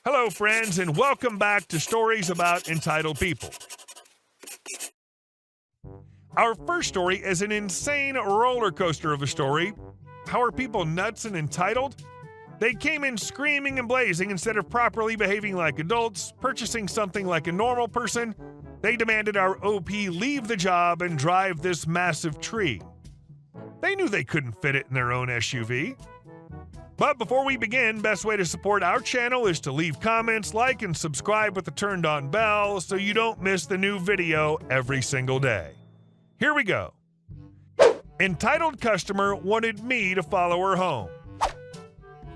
Hello, friends, and welcome back to Stories About Entitled People. Our first story is an insane roller coaster of a story. How are people nuts and entitled? They came in screaming and blazing instead of properly behaving like adults, purchasing something like a normal person. They demanded our OP leave the job and drive this massive tree. They knew they couldn't fit it in their own SUV. But before we begin, best way to support our channel is to leave comments, like, and subscribe with the turned on bell so you don't miss the new video every single day. Here we go. Entitled customer wanted me to follow her home.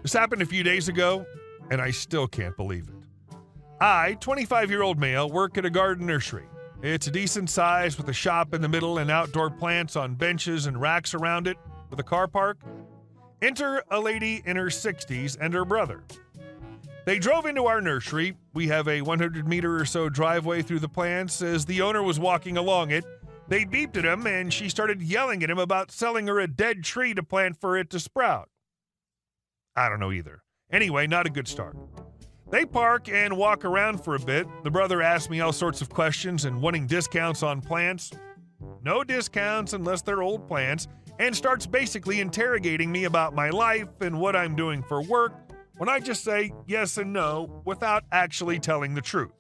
This happened a few days ago, and I still can't believe it. I, 25-year-old male, work at a garden nursery. It's a decent size with a shop in the middle and outdoor plants on benches and racks around it with a car park. Enter a lady in her 60s and her brother. They drove into our nursery. We have a 100-meter or so driveway through the plants. As the owner was walking along it, they beeped at him and she started yelling at him about selling her a dead tree to plant for it to sprout. I don't know either. Anyway, not a good start. They park and walk around for a bit. The brother asked me all sorts of questions and wanting discounts on plants. No discounts unless they're old plants, and starts basically interrogating me about my life and what I'm doing for work when I just say yes and no without actually telling the truth.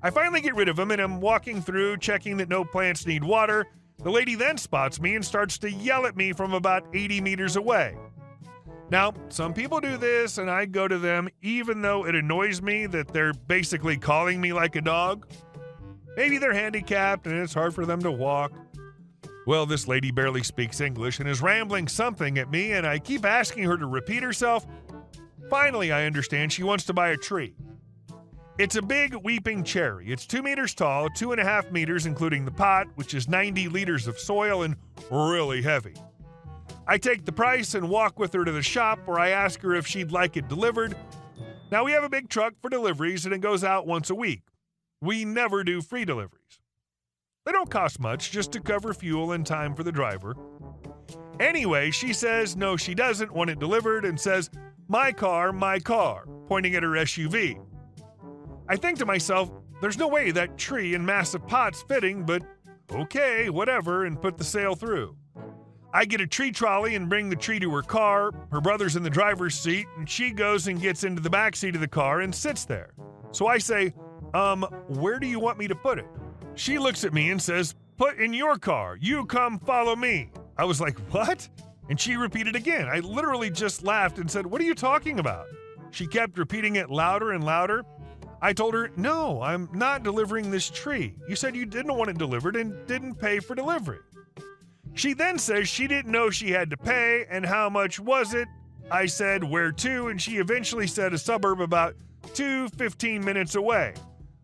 I finally get rid of him and I'm walking through checking that no plants need water. The lady then spots me and starts to yell at me from about 80 meters away. Now, some people do this and I go to them even though it annoys me that they're basically calling me like a dog. Maybe they're handicapped and it's hard for them to walk. Well, this lady barely speaks English and is rambling something at me, and I keep asking her to repeat herself. Finally, I understand she wants to buy a tree. It's a big weeping cherry. It's 2 meters tall, 2.5 meters including the pot, which is 90 liters of soil and really heavy. I take the price and walk with her to the shop where I ask her if she'd like it delivered. Now, we have a big truck for deliveries and it goes out once a week. We never do free deliveries. They don't cost much, just to cover fuel and time for the driver. Anyway, she says no, she doesn't want it delivered and says, my car, pointing at her SUV. I think to myself, there's no way that tree and massive pot's fitting, but okay, whatever, and put the sale through. I get a tree trolley and bring the tree to her car. Her brother's in the driver's seat, and she goes and gets into the back seat of the car and sits there. So I say, where do you want me to put it? She looks at me and says, put in your car. You come follow me. I was like, what? And she repeated again. I literally just laughed and said, what are you talking about? She kept repeating it louder and louder. I told her, no, I'm not delivering this tree. You said you didn't want it delivered and didn't pay for delivery. She then says she didn't know she had to pay and how much was it. I said, where to? And she eventually said a suburb about 15 minutes away.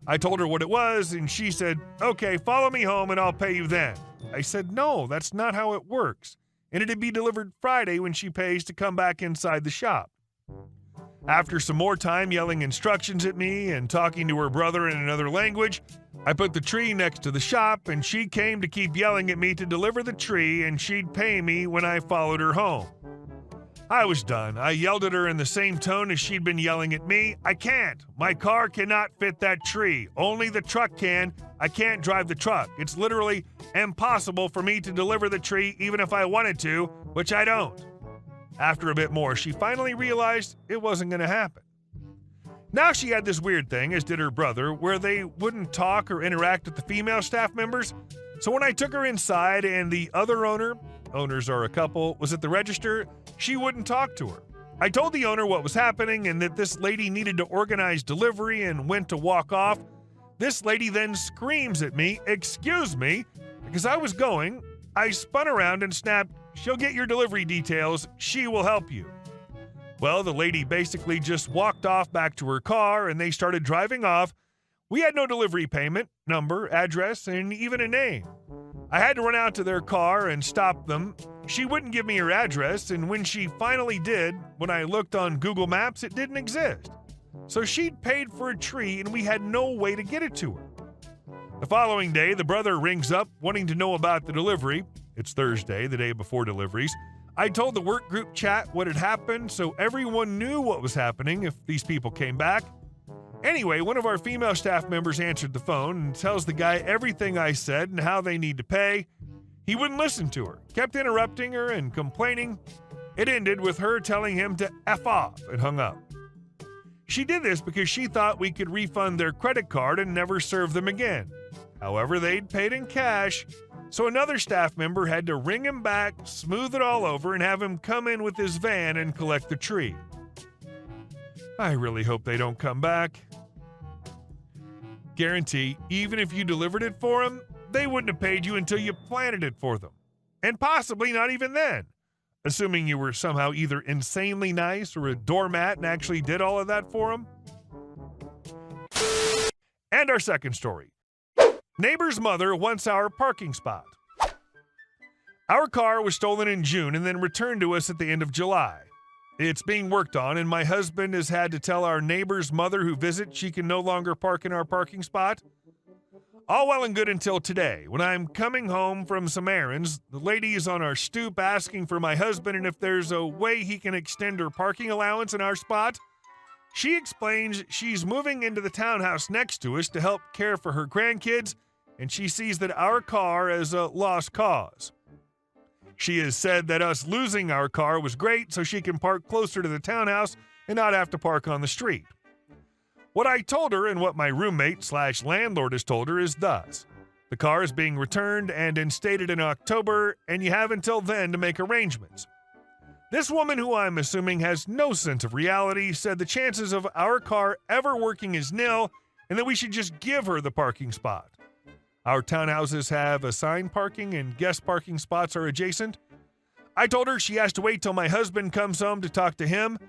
I told her what it was, and she said, okay, follow me home and I'll pay you then. I said, no, that's not how it works. And it'd be delivered Friday when she pays to come back inside the shop. After some more time yelling instructions at me and talking to her brother in another language, I put the tree next to the shop and she came to keep yelling at me to deliver the tree and she'd pay me when I followed her home. I was done. I yelled at her in the same tone as she'd been yelling at me. I can't. My car cannot fit that tree. Only the truck can. I can't drive the truck. It's literally impossible for me to deliver the tree even if I wanted to, which I don't. After a bit more, she finally realized it wasn't going to happen. Now she had this weird thing, as did her brother, where they wouldn't talk or interact with the female staff members. So when I took her inside and the other owners are a couple, was at the register, she wouldn't talk to her. I told the owner what was happening and that this lady needed to organize delivery and went to walk off. This lady then screams at me, excuse me, because I was going. I spun around and snapped, she'll get your delivery details, she will help you. Well, the lady basically just walked off back to her car and they started driving off. We had no delivery payment, number, address, and even a name. I had to run out to their car and stop them. She wouldn't give me her address, and when she finally did, when I looked on Google Maps, it didn't exist. So she'd paid for a tree and we had no way to get it to her. The following day, the brother rings up wanting to know about the delivery. It's Thursday, the day before deliveries. I told the work group chat what had happened so everyone knew what was happening if these people came back. Anyway, one of our female staff members answered the phone and tells the guy everything I said and how they need to pay. He wouldn't listen to her, kept interrupting her and complaining. It ended with her telling him to F off and hung up. She did this because she thought we could refund their credit card and never serve them again. However, they'd paid in cash, so another staff member had to ring him back, smooth it all over, and have him come in with his van and collect the tree. I really hope they don't come back. Guarantee, even if you delivered it for them, they wouldn't have paid you until you planted it for them. And possibly not even then, assuming you were somehow either insanely nice or a doormat and actually did all of that for them. And our second story. Neighbor's mother wants our parking spot. Our car was stolen in June and then returned to us at the end of July. It's being worked on, and my husband has had to tell our neighbor's mother who visits she can no longer park in our parking spot. All well and good until today. When I'm coming home from some errands, the lady is on our stoop asking for my husband and if there's a way he can extend her parking allowance in our spot. She explains she's moving into the townhouse next to us to help care for her grandkids, and she sees that our car is a lost cause. She has said that us losing our car was great so she can park closer to the townhouse and not have to park on the street. What I told her and what my roommate/landlord has told her is thus. The car is being returned and instated in October, and you have until then to make arrangements. This woman, who I'm assuming has no sense of reality, said the chances of our car ever working is nil and that we should just give her the parking spot. Our townhouses have assigned parking and guest parking spots are adjacent. I told her she has to wait till my husband comes home to talk to him.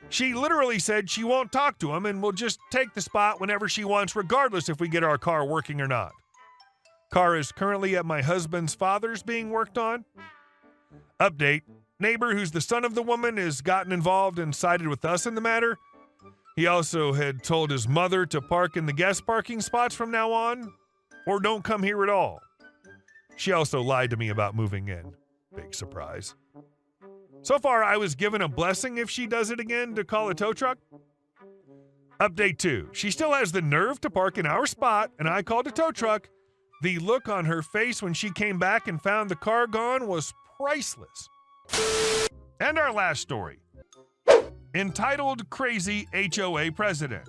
She literally said she won't talk to him and will just take the spot whenever she wants, regardless if we get our car working or not. Car is currently at my husband's father's being worked on. Update. Neighbor, who's the son of the woman, has gotten involved and sided with us in the matter. He also had told his mother to park in the guest parking spots from now on, or don't come here at all. She also lied to me about moving in. Big surprise. So far, I was given a blessing if she does it again to call a tow truck. Update 2. She still has the nerve to park in our spot, and I called a tow truck. The look on her face when she came back and found the car gone was priceless. And our last story. Entitled Crazy HOA President.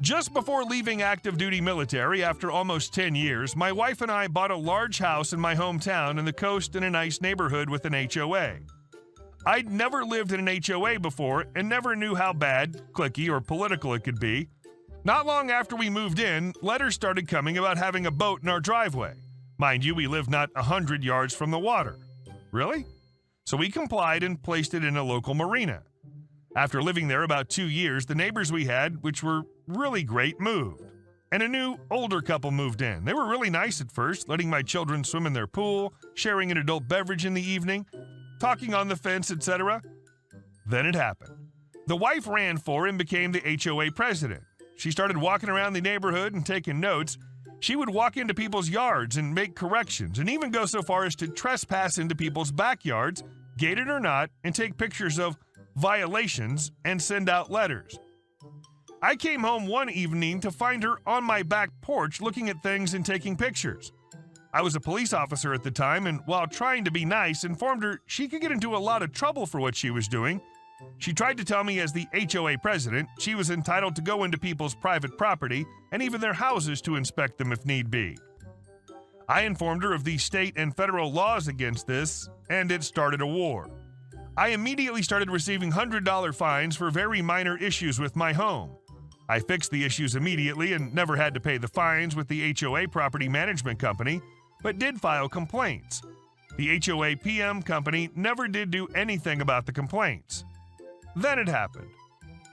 Just before leaving active duty military after almost 10 years, my wife and I bought a large house in my hometown in the coast in a nice neighborhood with an HOA. I'd never lived in an HOA before and never knew how bad, cliquey, or political it could be. Not long after we moved in, letters started coming about having a boat in our driveway. Mind you, we live not 100 yards from the water. Really? So we complied and placed it in a local marina. After living there about 2 years, the neighbors we had, which were really great, moved. And a new, older couple moved in. They were really nice at first, letting my children swim in their pool, sharing an adult beverage in the evening, talking on the fence, etc. Then it happened. The wife ran for and became the HOA president. She started walking around the neighborhood and taking notes. She would walk into people's yards and make corrections, and even go so far as to trespass into people's backyards, gated or not, and take pictures of violations and send out letters. I came home one evening to find her on my back porch looking at things and taking pictures. I was a police officer at the time, and while trying to be nice, informed her she could get into a lot of trouble for what she was doing. She tried to tell me as the HOA president, she was entitled to go into people's private property and even their houses to inspect them if need be. I informed her of the state and federal laws against this, and it started a war. I immediately started receiving $100 fines for very minor issues with my home. I fixed the issues immediately and never had to pay the fines with the HOA property management company, but did file complaints. The HOA PM company never did do anything about the complaints. Then it happened.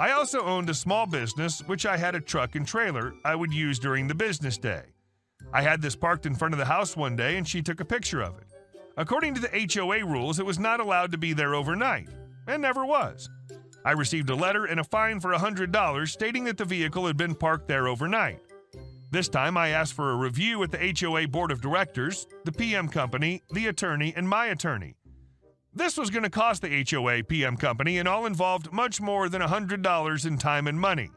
I also owned a small business, which I had a truck and trailer I would use during the business day. I had this parked in front of the house one day, and she took a picture of it. According to the HOA rules, it was not allowed to be there overnight, and never was. I received a letter and a fine for $100 stating that the vehicle had been parked there overnight. This time I asked for a review at the HOA board of directors, the PM company, the attorney, and my attorney. This was going to cost the HOA PM company and all involved much more than $100 in time and money.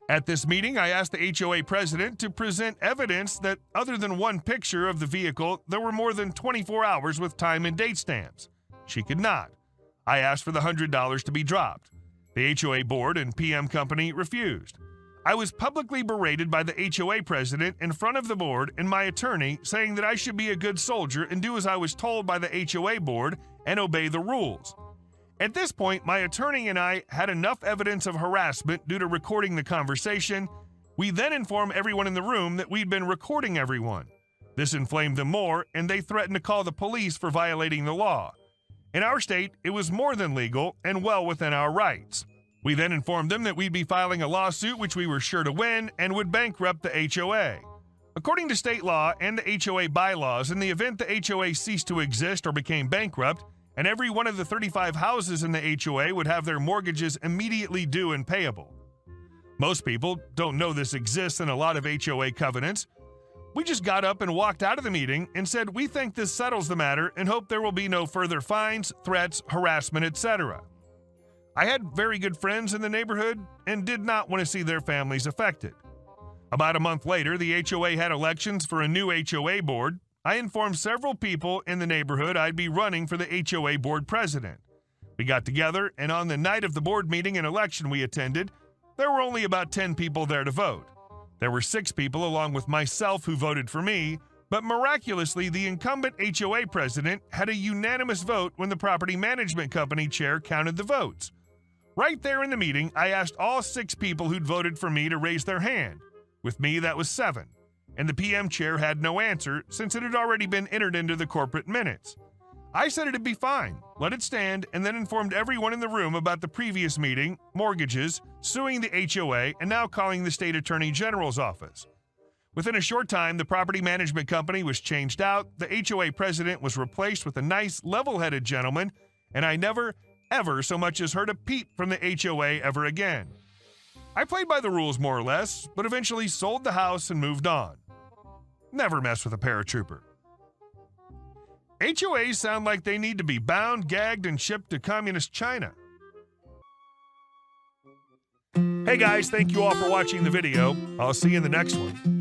At this meeting, I asked the HOA president to present evidence that other than one picture of the vehicle, there were more than 24 hours with time and date stamps. She could not. I asked for the $100 to be dropped. The HOA board and PM company refused. I was publicly berated by the HOA president in front of the board and my attorney, saying that I should be a good soldier and do as I was told by the HOA board and obey the rules. At this point, my attorney and I had enough evidence of harassment due to recording the conversation. We then informed everyone in the room that we'd been recording everyone. This inflamed them more, and they threatened to call the police for violating the law. In our state, it was more than legal and well within our rights. We then informed them that we'd be filing a lawsuit which we were sure to win and would bankrupt the HOA. According to state law and the HOA bylaws, in the event the HOA ceased to exist or became bankrupt, and every one of the 35 houses in the HOA would have their mortgages immediately due and payable. Most people don't know this exists in a lot of HOA covenants. We just got up and walked out of the meeting and said we think this settles the matter and hope there will be no further fines, threats, harassment, etc. I had very good friends in the neighborhood and did not want to see their families affected. About a month later, the HOA had elections for a new HOA board. I informed several people in the neighborhood I'd be running for the HOA board president. We got together, and on the night of the board meeting and election we attended, there were only about 10 people there to vote. There were 6 people along with myself who voted for me, but miraculously the incumbent HOA president had a unanimous vote when the property management company chair counted the votes. Right there in the meeting, I asked all 6 people who'd voted for me to raise their hand. With me, that was 7. And the PM chair had no answer since it had already been entered into the corporate minutes. I said it'd be fine, let it stand, and then informed everyone in the room about the previous meeting, mortgages, suing the HOA, and now calling the state attorney general's office. Within a short time, the property management company was changed out, the HOA president was replaced with a nice, level-headed gentleman, and I never, ever so much as heard a peep from the HOA ever again. I played by the rules more or less, but eventually sold the house and moved on. Never mess with a paratrooper. HOAs sound like they need to be bound, gagged, and shipped to communist China. Hey guys, thank you all for watching the video. I'll see you in the next one.